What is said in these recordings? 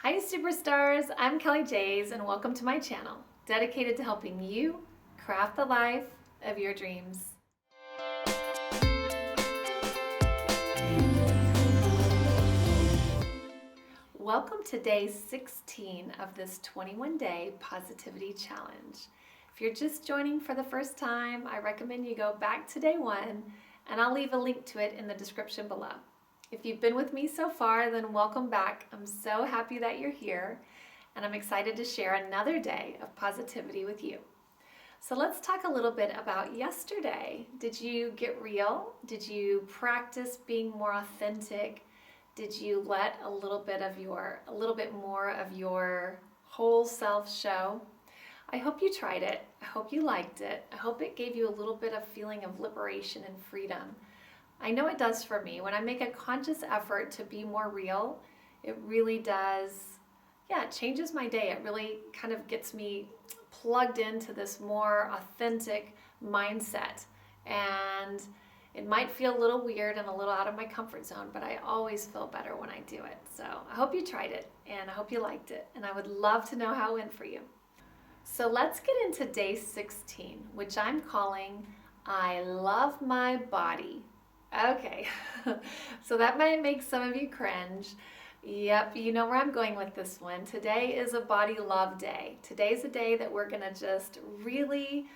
Hi superstars, I'm Cali-Jāz and welcome to my channel, dedicated to helping you craft the life of your dreams. Welcome to day 16 of this 21-day positivity challenge. If you're just joining for the first time, I recommend you go back to day 1 and I'll leave a link to it in the description below. If you've been with me so far, then welcome back. I'm so happy that you're here, and I'm excited to share another day of positivity with you. So let's talk a little bit about yesterday. Did you get real? Did you practice being more authentic? Did you let a little bit more of your whole self show? I hope you tried it. I hope you liked it. I hope it gave you a little bit of feeling of liberation and freedom. I know it does for me. When I make a conscious effort to be more real, it really does, it changes my day. It really kind of gets me plugged into this more authentic mindset. And it might feel a little weird and a little out of my comfort zone, but I always feel better when I do it. So I hope you tried it and I hope you liked it. And I would love to know how it went for you. So let's get into day 16, which I'm calling I Love My Body. Okay, so that might make some of you cringe. Yep, you know where I'm going with this one. Today is a body love day. Today's a day that we're gonna just really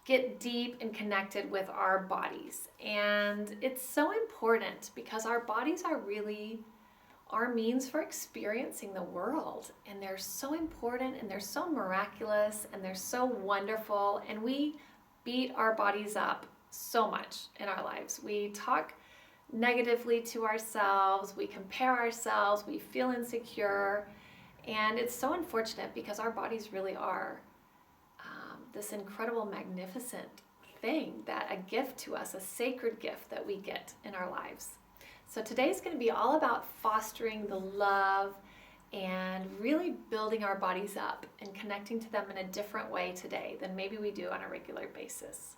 get deep and connected with our bodies. And it's so important because our bodies are really our means for experiencing the world. And they're so important and they're so miraculous and they're so wonderful. And we beat our bodies up so much in our lives. We talk negatively to ourselves, we compare ourselves, we feel insecure, and it's so unfortunate because our bodies really are this incredible, magnificent thing, that a gift to us, a sacred gift that we get in our lives. So today's going to be all about fostering the love and really building our bodies up and connecting to them in a different way today than maybe we do on a regular basis.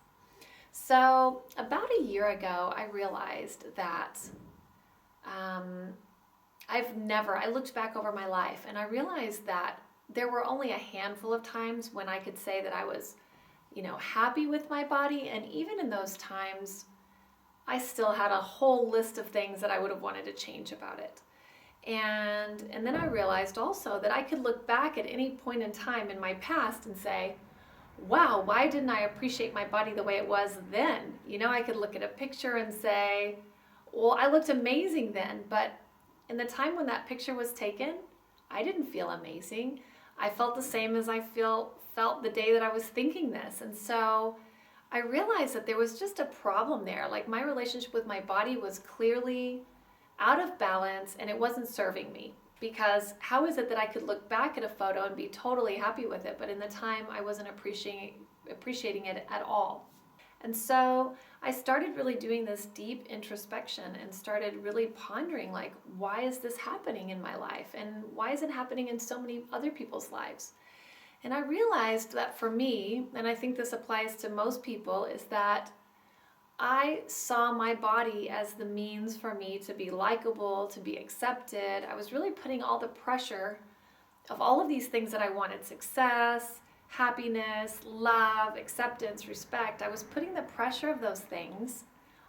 So about a year ago, I realized that I looked back over my life and I realized that there were only a handful of times when I could say that I was, happy with my body. And even in those times, I still had a whole list of things that I would have wanted to change about it. And then I realized also that I could look back at any point in time in my past and say, wow, why didn't I appreciate my body the way it was then? I could look at a picture and say, well, I looked amazing then, but in the time when that picture was taken, I didn't feel amazing. I felt the same as I felt the day that I was thinking this. And so I realized that there was just a problem there. Like, my relationship with my body was clearly out of balance and it wasn't serving me. Because how is it that I could look back at a photo and be totally happy with it, but in the time I wasn't appreciating it at all? And so I started really doing this deep introspection and started really pondering, like, why is this happening in my life? And why is it happening in so many other people's lives? And I realized that for me, and I think this applies to most people, is that I saw my body as the means for me to be likable, to be accepted. I was really putting all the pressure of all of these things that I wanted: success, happiness, love, acceptance, respect. I was putting the pressure of those things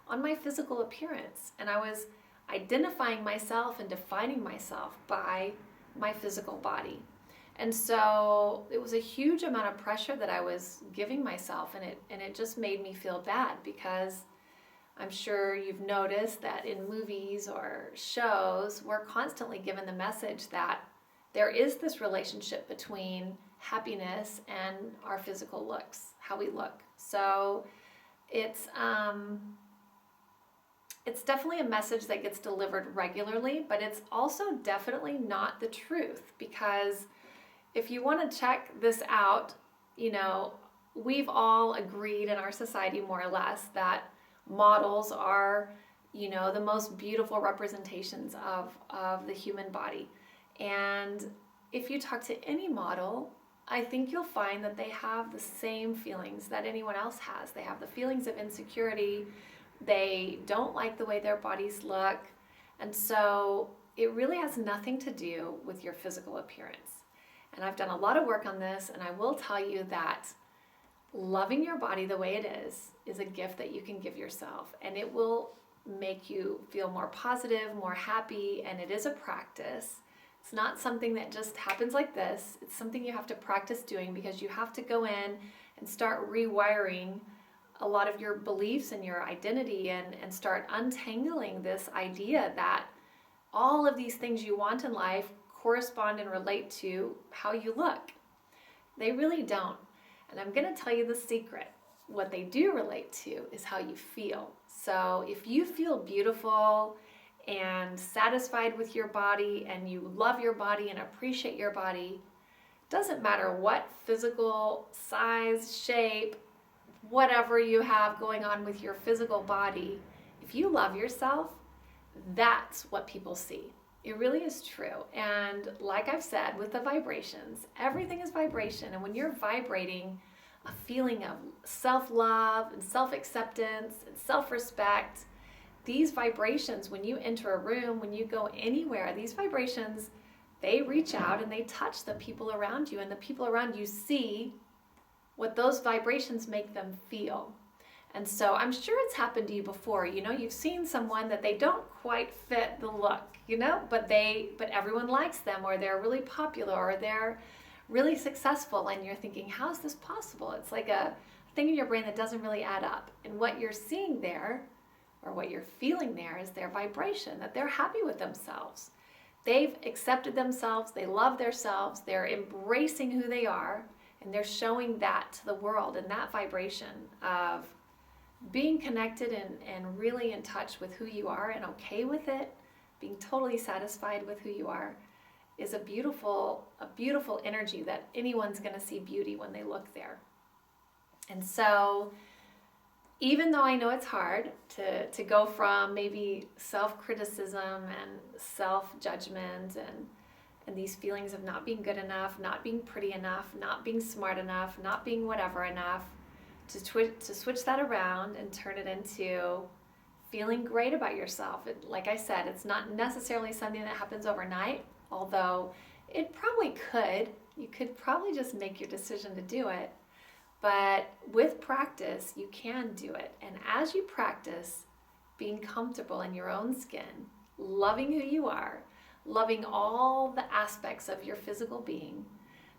on my physical appearance. And I was identifying myself and defining myself by my physical body. And so it was a huge amount of pressure that I was giving myself, and it just made me feel bad, because I'm sure you've noticed that in movies or shows, we're constantly given the message that there is this relationship between happiness and our physical looks, how we look. So it's definitely a message that gets delivered regularly, but it's also definitely not the truth, because if you want to check this out, we've all agreed in our society, more or less, that models are, the most beautiful representations of the human body. And if you talk to any model, I think you'll find that they have the same feelings that anyone else has. They have the feelings of insecurity. They don't like the way their bodies look. And so it really has nothing to do with your physical appearance. And I've done a lot of work on this, and I will tell you that loving your body the way it is a gift that you can give yourself, and it will make you feel more positive, more happy, and it is a practice. It's not something that just happens like this. It's something you have to practice doing, because you have to go in and start rewiring a lot of your beliefs and your identity, and start untangling this idea that all of these things you want in life correspond and relate to how you look. They really don't. And I'm going to tell you the secret. What they do relate to is how you feel. So if you feel beautiful and satisfied with your body, and you love your body and appreciate your body, doesn't matter what physical size, shape, whatever you have going on with your physical body, if you love yourself, that's what people see. It really is true. And like I've said, with the vibrations, everything is vibration. And when you're vibrating a feeling of self-love and self-acceptance and self-respect, these vibrations, when you enter a room, when you go anywhere, these vibrations, they reach out and they touch the people around you, and the people around you see what those vibrations make them feel. And so I'm sure it's happened to you before. You've seen someone that they don't quite fit the look, but everyone likes them, or they're really popular, or they're really successful, and you're thinking, how is this possible? It's like a thing in your brain that doesn't really add up. And what you're seeing there, or what you're feeling there, is their vibration, that they're happy with themselves. They've accepted themselves, they love themselves, they're embracing who they are, and they're showing that to the world. And that vibration of being connected and really in touch with who you are and okay with it, being totally satisfied with who you are, is a beautiful energy that anyone's going to see beauty when they look there. And so even though I know it's hard to go from maybe self-criticism and self-judgment and these feelings of not being good enough, not being pretty enough, not being smart enough, not being whatever enough, to switch that around and turn it into feeling great about yourself. Like I said, it's not necessarily something that happens overnight, although it probably could. You could probably just make your decision to do it. But with practice, you can do it. And as you practice being comfortable in your own skin, loving who you are, loving all the aspects of your physical being,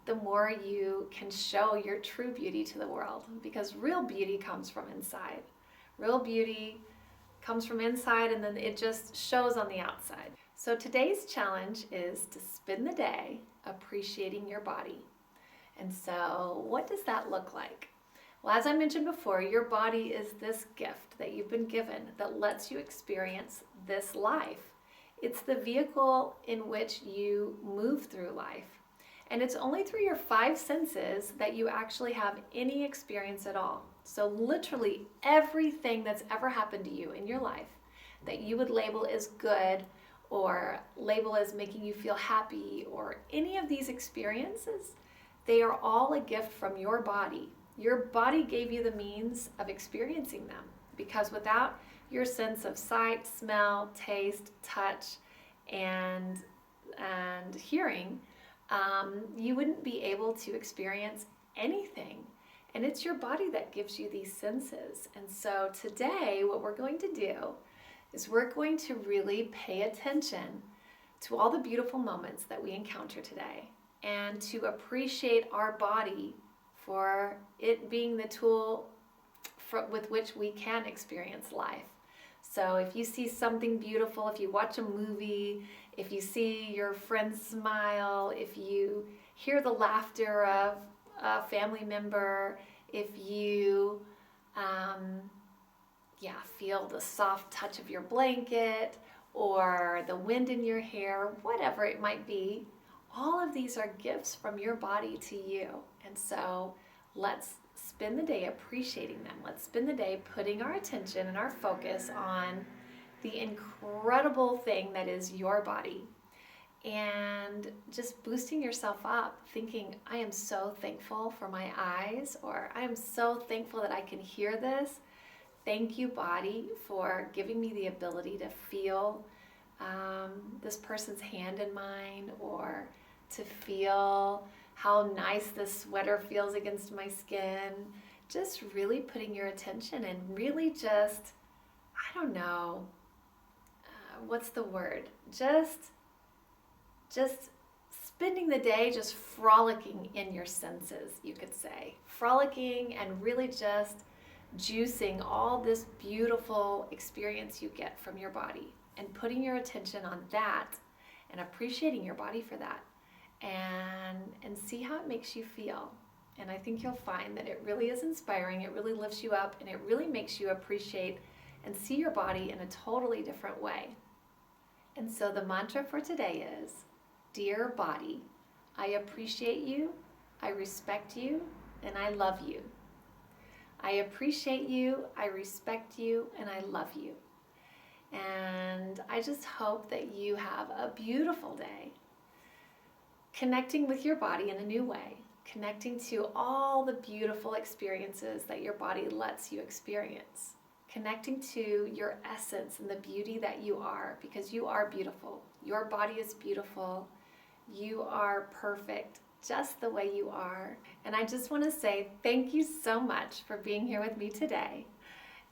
the more you can show your true beauty to the world. Because real beauty comes from inside. Real beauty comes from inside, and then it just shows on the outside. So today's challenge is to spend the day appreciating your body. And so what does that look like? Well, as I mentioned before, your body is this gift that you've been given that lets you experience this life. It's the vehicle in which you move through life. And it's only through your 5 senses that you actually have any experience at all. So literally everything that's ever happened to you in your life that you would label as good, or label as making you feel happy, or any of these experiences, they are all a gift from your body. Your body gave you the means of experiencing them, because without your sense of sight, smell, taste, touch, and hearing, you wouldn't be able to experience anything. And it's your body that gives you these senses. And so today, what we're going to do is we're going to really pay attention to all the beautiful moments that we encounter today, and to appreciate our body for it being the tool with which we can experience life. So if you see something beautiful, if you watch a movie, if you see your friends smile, if you hear the laughter of a family member, if you feel the soft touch of your blanket, or the wind in your hair, whatever it might be, all of these are gifts from your body to you. And so let's spend the day appreciating them. Let's spend the day putting our attention and our focus on the incredible thing that is your body, and just boosting yourself up, thinking, I am so thankful for my eyes, or I am so thankful that I can hear this. Thank you, body, for giving me the ability to feel this person's hand in mine, or to feel how nice this sweater feels against my skin. Just really putting your attention and really just, I don't know, what's the word? Just spending the day just frolicking in your senses, you could say. Frolicking and really just juicing all this beautiful experience you get from your body, and putting your attention on that and appreciating your body for that, and see how it makes you feel. And I think you'll find that it really is inspiring, it really lifts you up, and it really makes you appreciate and see your body in a totally different way. And so the mantra for today is, dear body, I appreciate you, I respect you, and I love you. I appreciate you, I respect you, and I love you. And I just hope that you have a beautiful day, connecting with your body in a new way, connecting to all the beautiful experiences that your body lets you experience, connecting to your essence and the beauty that you are, because you are beautiful. Your body is beautiful. You are perfect just the way you are. And I just want to say thank you so much for being here with me today.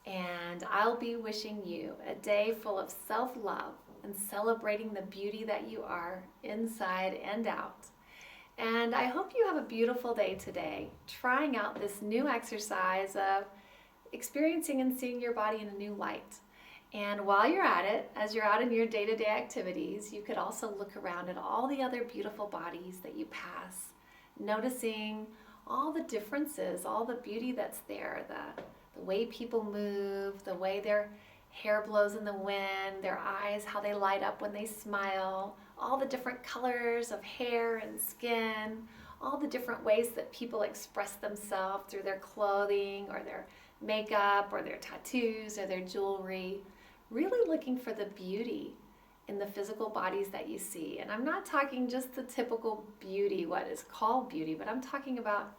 And I'll be wishing you a day full of self-love and celebrating the beauty that you are inside and out. And I hope you have a beautiful day today, trying out this new exercise of experiencing and seeing your body in a new light. And while you're at it, as you're out in your day-to-day activities, you could also look around at all the other beautiful bodies that you pass, noticing all the differences, all the beauty that's there, the way people move, the way their hair blows in the wind, their eyes, how they light up when they smile, all the different colors of hair and skin, all the different ways that people express themselves through their clothing or their makeup or their tattoos or their jewelry. Really looking for the beauty in the physical bodies that you see. And I'm not talking just the typical beauty, what is called beauty, but I'm talking about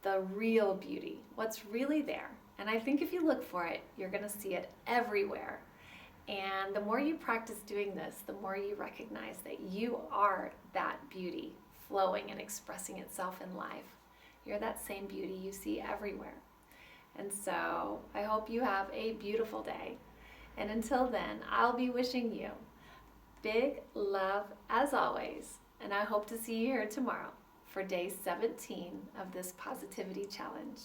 the real beauty, what's really there. And I think if you look for it, you're going to see it everywhere. And the more you practice doing this, the more you recognize that you are that beauty flowing and expressing itself in life. You're that same beauty you see everywhere. And so I hope you have a beautiful day. And until then, I'll be wishing you big love as always. And I hope to see you here tomorrow for day 17 of this positivity challenge.